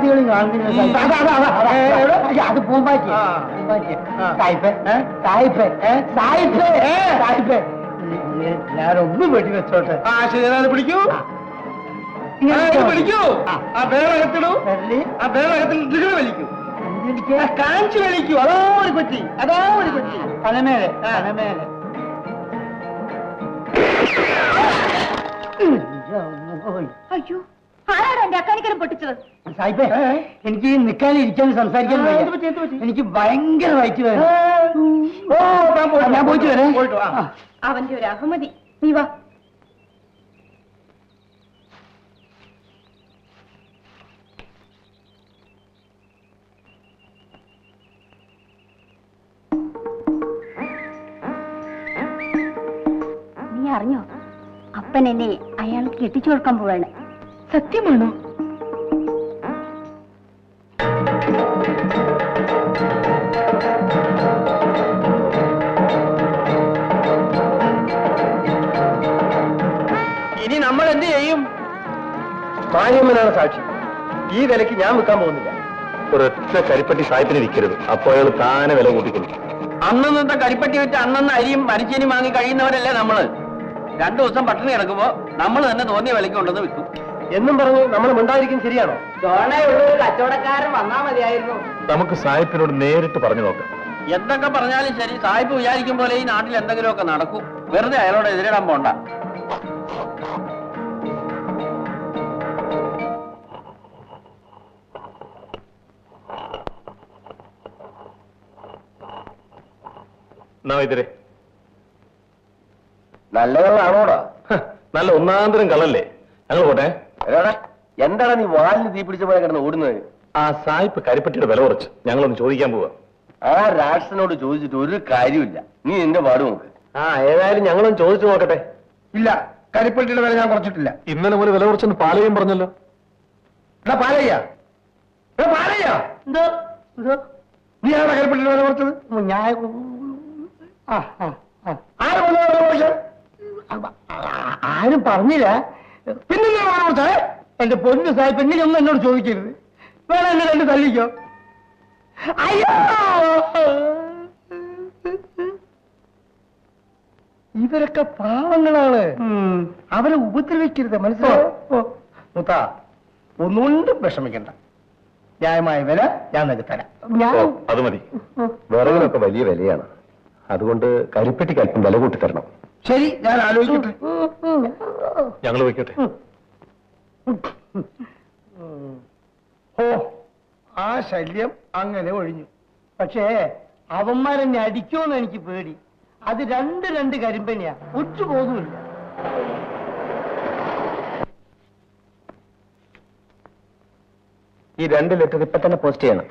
പൂമ്പാറ്റികളും കാണുന്നില്ല. അത് പൂമ്പാറ്റി. സായിപ്പേ സായിപ്പേ സായിപ്പേ സായിപ്പേ ഞാനൊന്നും വെടി വെച്ചോട്ടെ. പിടിക്കൂ പിടിക്കൂ. ആ ബേളകത്തിടൂ. ആ ബേളകത്തിൽ വലിക്കൂ. കാഞ്ചി വലിക്കൂ. അതോ ഒരു കൊച്ചി, അതോ ഒരു കൊച്ചി. തലമേലെ തലമേലെ. അയ്യോ, ആരാണ് എന്റെ അക്കാനിക്കരം പൊട്ടിച്ചത്? സായിപ്പേ, എനിക്ക് നിൽക്കാനും ഇരിക്കാനും സംസാരിക്കാൻ എനിക്ക് ഭയങ്കര വയറ്റ് വേദന. ഞാൻ പോയിട്ട് വരാം. അവന്റെ ഒരു അഹമ്മതി. നീ വാ. നീ അറിഞ്ഞോ, അപ്പൻ എന്നെ അയാൾക്ക് കെട്ടിച്ചു കൊടുക്കാൻ പോവാണ്. സത്യമാണോ? ഇനി നമ്മൾ എന്ത് ചെയ്യും? മാന്യമ്മനാണ് സാക്ഷി. ഈ വിലക്ക് ഞാൻ വിൽക്കാൻ പോകുന്നില്ല. ഒരൊറ്റ കരിപ്പട്ടി സായിപ്പിന് വിൽക്കരുത്. അപ്പോൾ അയാൾ താനെ വില കൂട്ടിക്കുന്നു. അന്നത്തെ കരിപ്പട്ടി വെച്ച് അന്നന്ന് അരിയും മരിച്ചേനും വാങ്ങി കഴിയുന്നവരല്ലേ നമ്മള്. 2 ദിവസം പട്ടിണി കിടക്കുമ്പോ നമ്മൾ തന്നെ തോന്നിയ വിലക്ക് കൊണ്ടുവന്ന് വിൽക്കും എന്നും പറഞ്ഞു നമ്മൾ മിണ്ടാതിരിക്കും. ശരിയാണോ? ഒരു കച്ചവടക്കാരൻ വന്നാ മതിയായിരുന്നു. നമുക്ക് സായിപ്പിനോട് നേരിട്ട് പറഞ്ഞു നോക്കാം. എന്തൊക്കെ പറഞ്ഞാലും ശരി, സായിപ്പ് വിചാരിക്കും പോലെ ഈ നാട്ടിൽ എന്തെങ്കിലുമൊക്കെ നടക്കും. വെറുതെ അയാളോട് എതിരിടാൻ പോണ്ട. ഇതിരെ നല്ല കള്ളാണോടാ? നല്ല ഒന്നാന്തരം കള്ളല്ലേ? ഞങ്ങൾ പോട്ടെ. എന്താണ് നീ വാലിന് തീ പിടിച്ച പോലെ കിടന്ന് ഓടുന്നത്? ആ സായിപ്പ് കരിപ്പട്ടിയുടെ വില കുറച്ച് ഞങ്ങളൊന്ന് ചോദിക്കാൻ പോവാ. ആ രാഷ്ട്രനോട് ചോദിച്ചിട്ട് ഒരു കാര്യമില്ല. നീ എന്റെ പാട് നോക്ക്. ഏതായാലും ഞങ്ങളൊന്ന് ചോദിച്ചു നോക്കട്ടെ. ഇല്ല, കരിപ്പട്ടിയുടെ വില ഞാൻ കുറച്ചിട്ടില്ല. ഇന്നലെ മുതൽ വില കുറച്ചെന്ന് പാലയും പറഞ്ഞല്ലോ. പാലയ്യ നീ ആരാ കരിപ്പട്ടിയുടെ വില കുറച്ചത്? ആരും പറഞ്ഞില്ല. പിന്നെ എന്റെ പൊന്നു സാഹിബ് ഇങ്ങനെയൊന്നും എന്നോട് ചോദിക്കരുത്. വേണം എന്നെ 2 തല്ലിക്കോ. അയ്യോ, ഇവരൊക്കെ പാവങ്ങളാണ്. അവരെ ഉപദ്രവിക്കരുത്, മനസ്സിലായോ? മുത്ത, ഒന്നുകൊണ്ടും വിഷമിക്കണ്ട. ന്യായമായ വില ഞാൻ നിനക്ക് തരാം. അത് മതി. വിറകിനൊക്കെ വലിയ വിലയാണ്. അതുകൊണ്ട് കരിപ്പെട്ടിക്ക് അല്പം വില കൂട്ടി തരണം. ശരി, ഞാൻ ആലോചിക്കട്ടെ. ഞങ്ങൾ വയ്ക്കട്ടെ. ഓ, ആ ശല്യം അങ്ങനെ ഒഴിഞ്ഞു. പക്ഷേ അവന്മാരെന്നെ അടിക്കുമെന്ന് എനിക്ക് പേടി. അത് 2 കരിമ്പനിയാ, ഒറ്റ പോകുന്നില്ല. ഈ 2 ലെറ്റർ ഇപ്പൊ തന്നെ പോസ്റ്റ് ചെയ്യണം.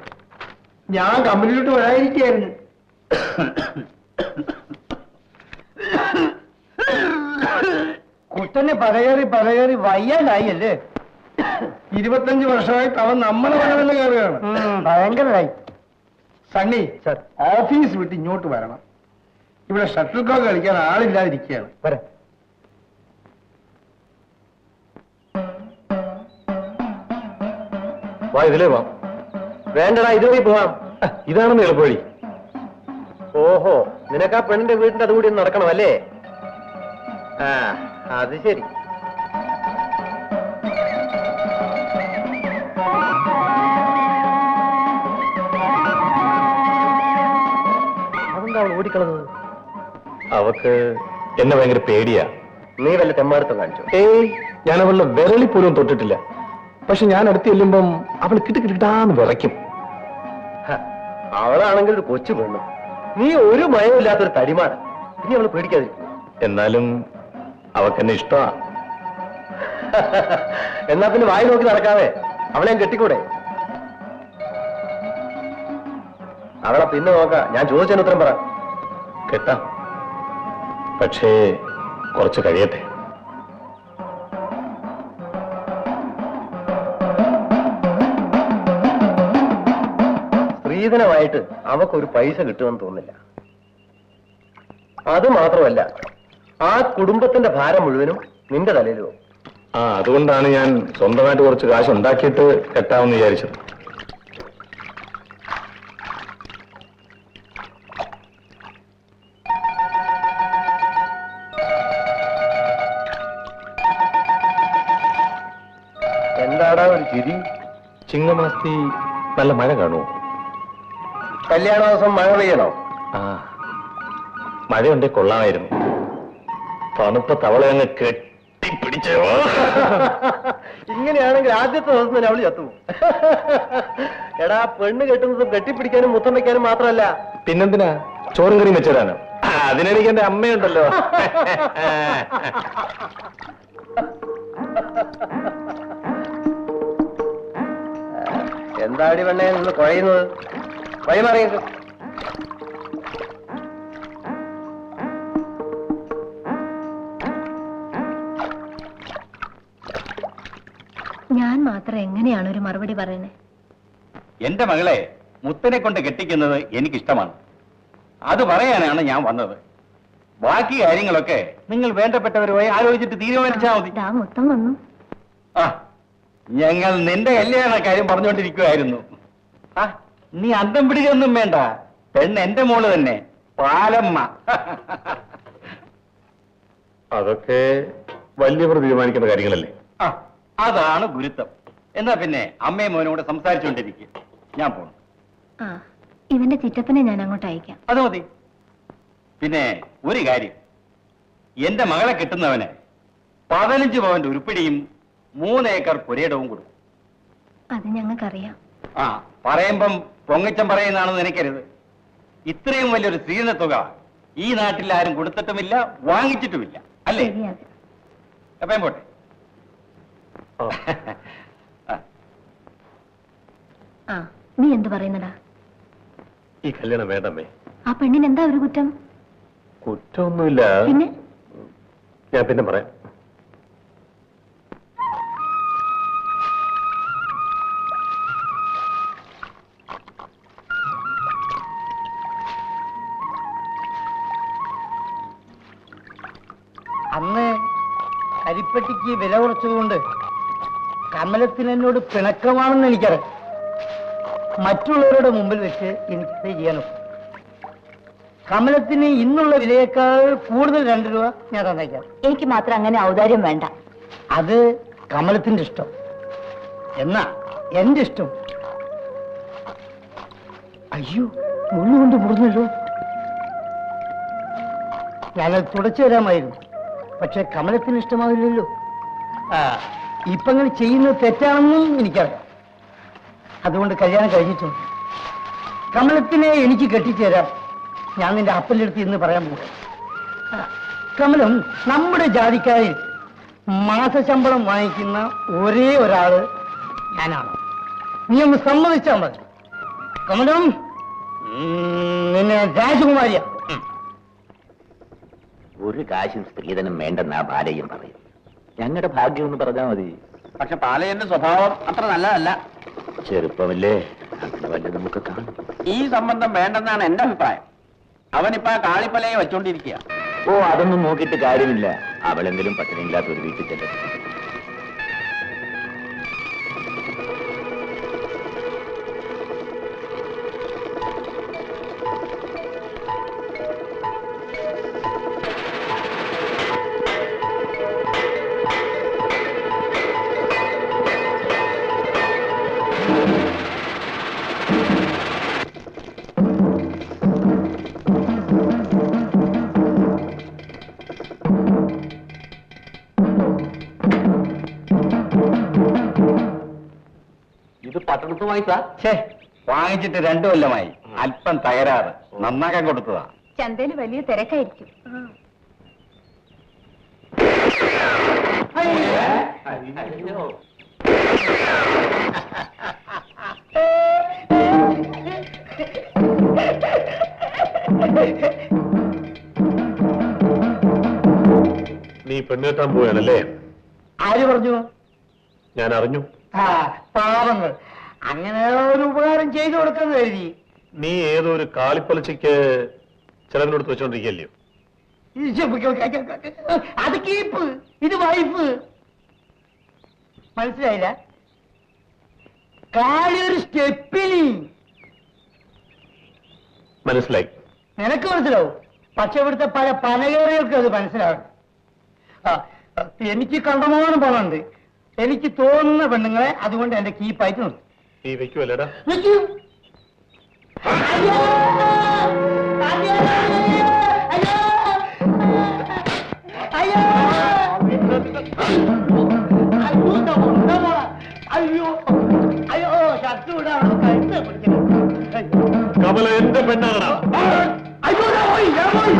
ഞാൻ കമ്പനിയിലോട്ട് വരാതിരിക്കുകയായിരുന്നു. കുട്ടനെ പതകേറി വയ്യാതായി അല്ലേ? 25 വർഷമായിട്ട് അവൻ നമ്മളെ വരവെന്ന് കയറുകയാണ്. ഭയങ്കരമായി. സണ്ണി സർ, ഓഫീസ് വിട്ട് ഇങ്ങോട്ട് വരണം. ഇവിടെ ഷട്ടിൽ കോക്ക് കളിക്കാൻ ആളില്ലാതിരിക്കുകയാണ്. വരാം. വാ, ഇതിലേ വാ. വേണ്ടടാ, ഇതുവഴി പോവാം. ഇതാണെന്ന് എളുപ്പവഴി. ഓഹോ, നിനക്ക് ആ പെണ്ണിന്റെ വീടിന്റെ അതുകൂടി ഒന്ന് നടക്കണം അല്ലേ? ആ, അത് ശരി. അതെന്താ അവൾ ഓടിക്കളഞ്ഞത്? അവക്ക് എന്നെ ഭയങ്കര പേടിയാ. നീ വല്ല തെമ്മാടുത്തം കാണിച്ചു? ഏയ്, ഞാൻ അവളുടെ വിരളി പോലും തൊട്ടിട്ടില്ല. പക്ഷെ ഞാൻ അടുത്ത് ചെല്ലുമ്പം അവൾ കിട്ടാന്ന് വിറയ്ക്കും. അവളാണെങ്കിൽ ഒരു കൊച്ചു പെണ്ണു. നീ ഒരു മയമില്ലാത്തൊരു തടിമാണ്. ഇനി അവള് പേടിക്കാതിരിക്കും. എന്നാലും അവക്കെന്നെ ഇഷ്ടമാ. എന്നാ പിന്നെ വായി നോക്കി നടക്കാതെ അവളെ കെട്ടിക്കൂടെ? അവളെ പിന്നെ നോക്കാം. ഞാൻ ചോദിച്ചതിന് ഉത്തരം പറ. കെട്ടാം, പക്ഷേ കുറച്ച് കഴിയട്ടെ. സ്ത്രീധനമായിട്ട് അവക്കൊരു പൈസ കിട്ടുമെന്ന് തോന്നില്ല. അത് മാത്രമല്ല, ആ കുടുംബത്തിന്റെ ഭാരം മുഴുവനും നിന്റെ തലയിലും. ആ അതുകൊണ്ടാണ് ഞാൻ സ്വന്തമായിട്ട് കുറച്ച് കാശ് ഉണ്ടാക്കിയിട്ട് കെട്ടാമെന്ന് വിചാരിച്ചത്. എന്താടാ ഒരു ചിരി? ചിങ്ങമാസത്തി നല്ല മഴ കാണുമോ? കല്യാണ ദിവസം മഴ പെയ്യണോ? ആ മഴയുണ്ടേ കൊള്ളാമായിരുന്നു. തണുപ്പ തവള അങ്ങ് കെട്ടിപ്പിടിച്ചോ. ഇങ്ങനെയാണെങ്കിൽ ആദ്യത്തെ ദിവസം തന്നെ അവള് ചത്തു. എടാ, പെണ്ണ് കെട്ടുന്നത് കെട്ടിപ്പിടിക്കാനും മുത്തം വയ്ക്കാനും മാത്രമല്ല. പിന്നെന്തിനാ ചോറും കറിയും വെച്ചിടാനോ? അതിനെനിക്ക് എന്റെ അമ്മയുണ്ടല്ലോ. എന്താടി പെണ്ണെ നിന്ന് കുഴയുന്നത്? വഴിമാറിയത് ഞാൻ മാത്രം എങ്ങനെയാണ് ഒരു മറുപടി പറയുന്നത്? എന്റെ മകളെ മുത്തനെ കൊണ്ട് കെട്ടിക്കുന്നത് എനിക്കിഷ്ടമാണ്. അത് പറയാനാണ് ഞാൻ വന്നത്. ബാക്കി കാര്യങ്ങളൊക്കെ നിങ്ങൾ വേണ്ടപ്പെട്ടവരുമായി ആലോചിച്ചിട്ട് തീരുമാനിച്ചാൽ മതി. ദാ മുത്തം വന്നു. ആ, ഞങ്ങൾ നിന്റെ കല്യാണ കാര്യം പറഞ്ഞുകൊണ്ടിരിക്കുകയായിരുന്നു. ആ, നീ അന്തം പിടിക്കൊന്നും വേണ്ട. പെണ്ണ് എന്റെ മോള് തന്നെ, പാലമ്മ. അതൊക്കെ വലിയവർ തീരുമാനിക്കുന്ന കാര്യങ്ങളല്ലേ. ആ, അതാണ് ഗുരുത്വം. എന്നാ പിന്നെ അമ്മയും മോനോട് സംസാരിച്ചുകൊണ്ടിരിക്കുക. ഞാൻ പോണു. ആ, ഇവന്റെ ചിറ്റപ്പനെ ഞാൻ അങ്ങോട്ട് അയക്കാം. അത് മതി. പിന്നെ ഒരു കാര്യം, എന്റെ മകളെ കിട്ടുന്നവന് 15 പവന്റെ ഉരുപ്പിടിയും 3 ഏക്കർ പുരയിടവും കൊടുക്കും. അത് ഞങ്ങൾക്കറിയാം. ആ, പറയുമ്പം പൊങ്ങച്ചം പറയുന്നതാണെന്ന് നിനക്കരുത്. ഇത്രയും വലിയൊരു സ്ത്രീധന തുക ഈ നാട്ടിൽ ആരും കൊടുത്തിട്ടുമില്ല, വാങ്ങിച്ചിട്ടുമില്ല. അല്ലേ? ശരിയാത്. എപ്പം പോട്ടെ. ആ, നീ എന്ത് പറയുന്നടാ? ഈ കല്യാണം വേണ്ടമ്മേ. ആ പെണ്ണിന് എന്താ ഒരു കുറ്റം? കുറ്റമൊന്നുമില്ല. പിന്നെ ഞാൻ പിന്നെ പറയാം. അന്ന് കരിപ്പെട്ടിക്ക് വില കുറച്ചതുകൊണ്ട് കമലത്തിന് എന്നോട് പിണക്കമാണെന്ന് എനിക്കറിയാം. മറ്റുള്ളവരുടെ മുമ്പിൽ വെച്ച് എനിക്കത് ചെയ്യാനും കമലത്തിന് ഇന്നുള്ള വിലയേക്കാൾ കൂടുതൽ 2 രൂപ ഞാൻ തന്നേക്കാം. എനിക്ക് മാത്രം അങ്ങനെ ഔദാര്യം വേണ്ട. അത് കമലത്തിന്റെ ഇഷ്ടം. എന്നാ എന്റെ ഇഷ്ടം. അയ്യോ, മുള്ളുകൊണ്ട് മുറിഞ്ഞല്ലോ. ഞാനത് തുടച്ചു തരാമായിരുന്നു. പക്ഷെ കമലത്തിന് ഇഷ്ടമാവില്ലല്ലോ. ഇപ്പൊ അങ്ങനെ ചെയ്യുന്നത് തെറ്റാണെന്നും എനിക്കറിയാം. അതുകൊണ്ട് കല്യാണം കഴിഞ്ഞിട്ടുണ്ട്. കമലത്തിനെ എനിക്ക് കെട്ടിച്ചേരാം. ഞാൻ നിന്റെ അപ്പൻ്റെ അടുത്ത് ഇന്ന് പറയാൻ പോകും. കമലം നമ്മുടെ ജാതിക്കാരിൽ മാസശമ്പളം വാങ്ങിക്കുന്ന ഒരേ ഒരാള് ഞാനാണ്. നീ ഒന്ന് സമ്മതിച്ചാൽ മതി. കമലം നിന്നെ രാജകുമാരിയാ. ഒരു കാശും സ്ത്രീധനം വേണ്ടെന്നാ ബാലയും പറയും. ഞങ്ങളുടെ ഭാഗ്യം എന്ന് പറഞ്ഞാൽ മതി. പക്ഷെ പാലയന്റെ സ്വഭാവം അത്ര നല്ലതല്ല. ചെറുപ്പമല്ലേ, അങ്ങനെ വല്ല നമുക്ക് കാണും. ഈ സംബന്ധം വേണ്ടെന്നാണ് എന്റെ അഭിപ്രായം. അവനിപ്പോ കാളിപ്പലയെ വെച്ചോണ്ടിരിക്കുക. ഓ, അതൊന്നും നോക്കിയിട്ട് കാര്യമില്ല. അവളെങ്കിലും പട്ടിണിയില്ലാത്ത ഒരു വീട്ടിൽ ചെല്ലും. ഇത് പട്ടണത്ത് വാങ്ങിച്ചാ? വാങ്ങിച്ചിട്ട് 2 കൊല്ലമായി. അല്പം തകരാറ്, നന്നാക്കാൻ കൊടുത്തതാ. ചന്തയിൽ വലിയ തിരക്കായിരിക്കും. നീ പെണ്ണുകെട്ടാൻ പോവുകയാണല്ലേ? ആര് പറഞ്ഞു? ഞാൻ അറിഞ്ഞു. പാവങ്ങൾ. അങ്ങനെ ഒരു ഉപകാരം ചെയ്തു കൊടുക്കുന്നത് കരുതി. നീ ഏതോ ഒരു കാളിപ്പലിച്ചയ്ക്ക് ചിലവിനോട് വെച്ചോണ്ടിരിക്കല്ലയോ? അത് കീപ്പ്, ഇത് വൈഫ്. മനസ്സിലായില്ല? കാലൊരു സ്റ്റെപ്പിനി. മനസ്സിലായി. നിനക്ക് മനസ്സിലാവും, പക്ഷെ ഇവിടുത്തെ പല പനകേറികൾക്ക് അത് മനസ്സിലാവും. എനിക്ക് കണ്ടമാനം പണമുണ്ട്. എനിക്ക് തോന്നുന്ന പെണ്ണുങ്ങളെ അതുകൊണ്ട് എന്റെ കീപ്പായിട്ട് നിർത്തും. നീ വെക്കുവല്ലേടാ? നിൽക്കും. അയ്യോ! അയ്യോ! അയ്യോ! അയ്യോ! അയ്യോ! അയ്യോ! ഷർട്ട് വിടാ, കഴുത്ത് പിടിക്കണം. കമല എന്റെ പെണ്ണാണ്. അയ്യോ! ഞാൻ പോയി, ഞാൻ പോയി.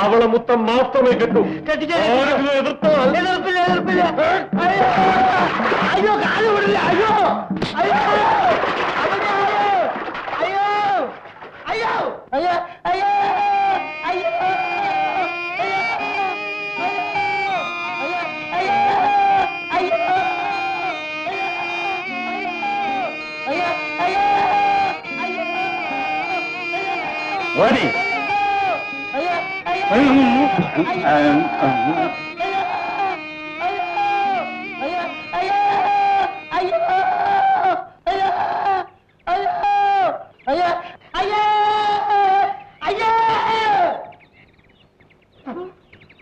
അവളെ മുത്തം മാത്രമേ കെട്ടൂ. എതിർപ്പില്ല, എതിർപ്പില്ല. അയ്യോ! അയ്യോ, കാല് വിടില്ല. അയ്യോ! അയ്യോ! അയ്യോ! അയ്യോ! അയ്യോ! അയ്യോ! അയ്യോ! ഓടി.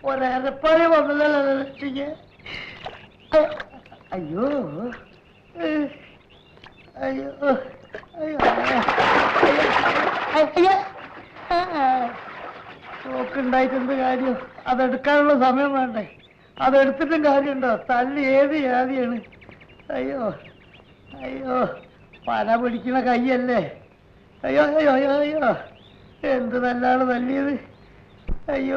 ഒരേറെപ്പണി വന്നതല്ല രക്ഷിക്ക്. അയ്യോ അയ്യോ അയ്യോ അയ്യോ. നോക്കുണ്ടായിട്ടെന്ത് കാര്യം? അതെടുക്കാനുള്ള സമയം വേണ്ടേ? അതെടുത്തിട്ടും കാര്യമുണ്ടോ? തല്ലി ഏത് ജാതിയാണ്? അയ്യോ അയ്യോ, പന പിടിക്കണ കയ്യല്ലേ? അയ്യോ അയ്യോ അയ്യോ അയ്യോ, എന്ത് നല്ലാണ് തല്ലിയത്. അയ്യോ.